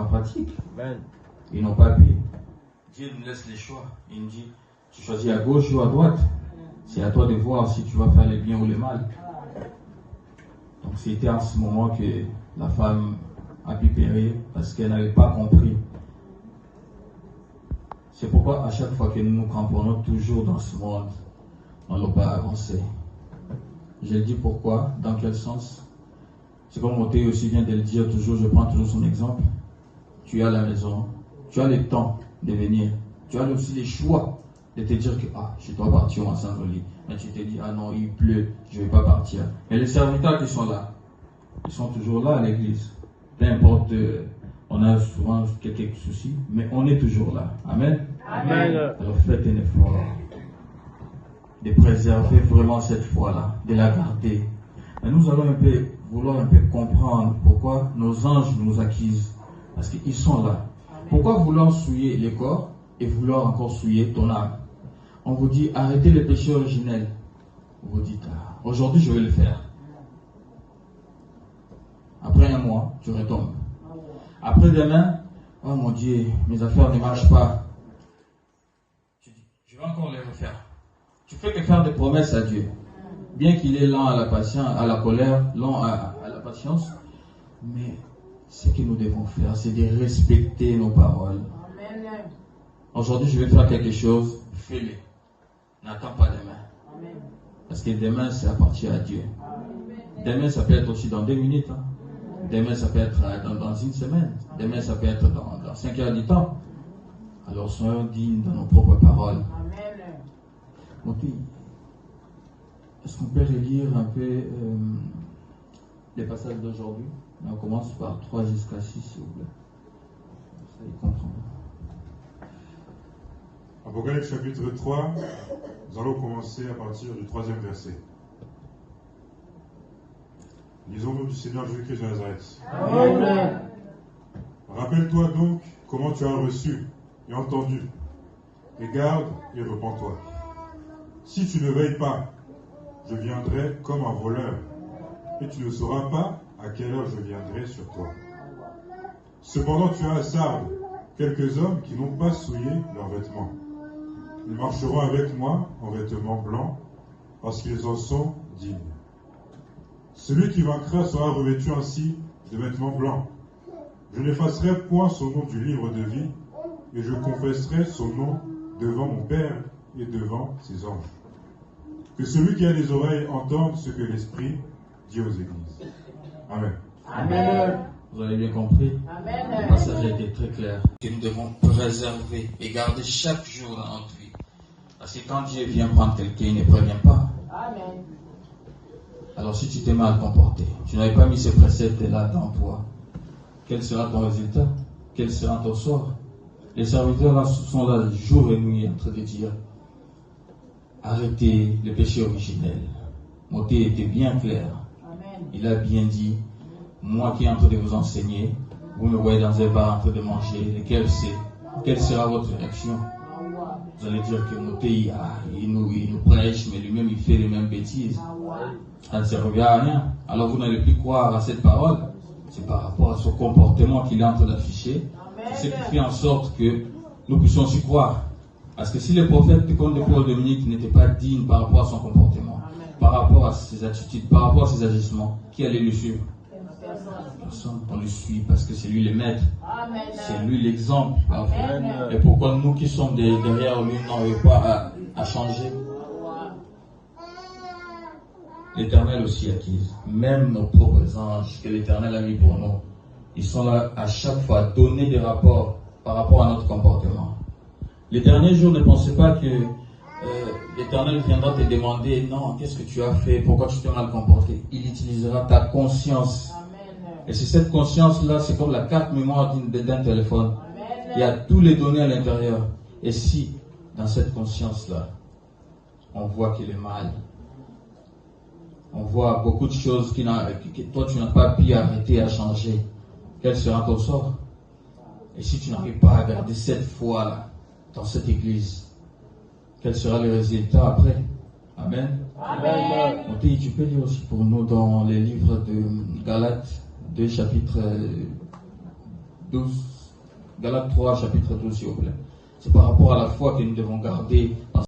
en pratique. Amen. Ils n'ont pas pu. Dieu nous laisse les choix. Il nous dit, tu choisis à gauche ou à droite. C'est à toi de voir si tu vas faire le bien ou le mal. Donc c'était à ce moment que la femme a pu périr parce qu'elle n'avait pas compris. C'est pourquoi à chaque fois que nous nous cramponnons toujours dans ce monde, on ne va pas avancer. Je le dis pourquoi, dans quel sens. C'est comme Moté aussi vient de le dire toujours, je prends toujours son exemple. Tu es à la maison, tu as le temps de venir, tu as aussi les choix de te dire que je dois partir en Saint-Joli. Mais tu te dis, non, il pleut, je ne vais pas partir. Mais les serviteurs qui sont là, ils sont toujours là à l'église. Peu importe, on a souvent quelques soucis, mais on est toujours là. Amen. Amen. Alors faites un effort de préserver vraiment cette foi-là, de la garder. Et nous allons vouloir un peu comprendre pourquoi nos anges nous accusent. Parce qu'ils sont là. Pourquoi vouloir souiller les corps et vouloir encore souiller ton âme? On vous dit, arrêtez le péché originel. Vous dites, aujourd'hui je vais le faire. Après un mois, tu retombes. Après demain, oh mon Dieu, mes affaires ne marchent pas. Tu dis, je vais encore les refaire. Tu fais que faire des promesses à Dieu. Bien qu'il est lent à la patience, à la colère, lent à la patience, mais ce que nous devons faire, c'est de respecter nos paroles. Amen. Aujourd'hui, je vais faire quelque chose, fais-le. N'attends pas demain. Amen. Parce que demain, c'est appartient à Dieu. Demain, ça peut être aussi dans 2 minutes. Demain, ça peut être dans 1 semaine. Demain, ça peut être dans 5 heures du temps. Alors, soyons dignes de nos propres paroles. Amen. Ok. Est-ce qu'on peut relire un peu les passages d'aujourd'hui? On commence par 3 jusqu'à 6, s'il vous plaît. Ça y comprend. Apocalypse chapitre 3, nous allons commencer à partir du 3e verset. Lisons au nom du Seigneur Jésus-Christ de Nazareth. Amen. Rappelle-toi donc comment tu as reçu et entendu, et garde et repens-toi. Si tu ne veilles pas, je viendrai comme un voleur, et tu ne sauras pas à quelle heure je viendrai sur toi. Cependant tu as à Sardes quelques hommes qui n'ont pas souillé leurs vêtements. Ils marcheront avec moi en vêtements blancs, parce qu'ils en sont dignes. Celui qui vaincra sera revêtu ainsi de vêtements blancs. Je n'effacerai point son nom du livre de vie, et je confesserai son nom devant mon Père et devant ses anges. Que celui qui a les oreilles entende ce que l'Esprit dit aux églises. Amen. Amen. Vous avez bien compris? Amen. Le passage a été très clair. Que nous devons préserver et garder chaque jour dans notre vie. Parce que quand Dieu vient prendre quelqu'un, il ne prévient pas. Amen. Alors si tu t'es mal comporté, tu n'avais pas mis ces préceptes-là dans toi, quel sera ton résultat? Quel sera ton sort? Les serviteurs là sont là jour et nuit en train de dire, arrêtez le péché originel. Moté était bien clair. Amen. Il a bien dit, moi qui est en train de vous enseigner, vous me voyez dans un bar en train de manger, lequel c'est? Quelle sera votre réaction? Vous allez dire que Moté, il nous prêche, mais lui-même il fait les mêmes bêtises. Ça ne servait à rien. Alors vous n'allez plus croire à cette parole. C'est par rapport à son comportement qu'il est en train d'afficher. C'est ce qui fait en sorte que nous puissions aussi croire. Parce que si le prophète comme le Paul Dominique n'était pas digne par rapport à son comportement, par rapport à ses attitudes, par rapport à ses agissements, qui allait le suivre? Personne. On le suit parce que c'est lui le maître. C'est lui l'exemple. Et pourquoi nous qui sommes derrière lui n'arrivons pas à changer? L'Éternel aussi acquise. Même nos propres anges que l'Éternel a mis pour nous, ils sont là à chaque fois à donner des rapports par rapport à notre comportement. Les derniers jours, ne pensez pas que l'Éternel viendra te demander, non, qu'est-ce que tu as fait, pourquoi tu t'es mal comporté. Il utilisera ta conscience. Et c'est cette conscience-là, c'est comme la carte mémoire d'un téléphone. Il y a tous les données à l'intérieur. Et si, dans cette conscience-là, on voit qu'il est mal, on voit beaucoup de choses que toi tu n'as pas pu arrêter à changer, quel sera ton sort? Et si tu n'arrives pas à garder cette foi-là dans cette église, quel sera le résultat après? Amen. Amen. Donc, tu peux lire aussi pour nous dans les livres de Galates 2 chapitre 12, Galates 3, chapitre 12, s'il vous plaît. C'est par rapport à la foi que nous devons garder dans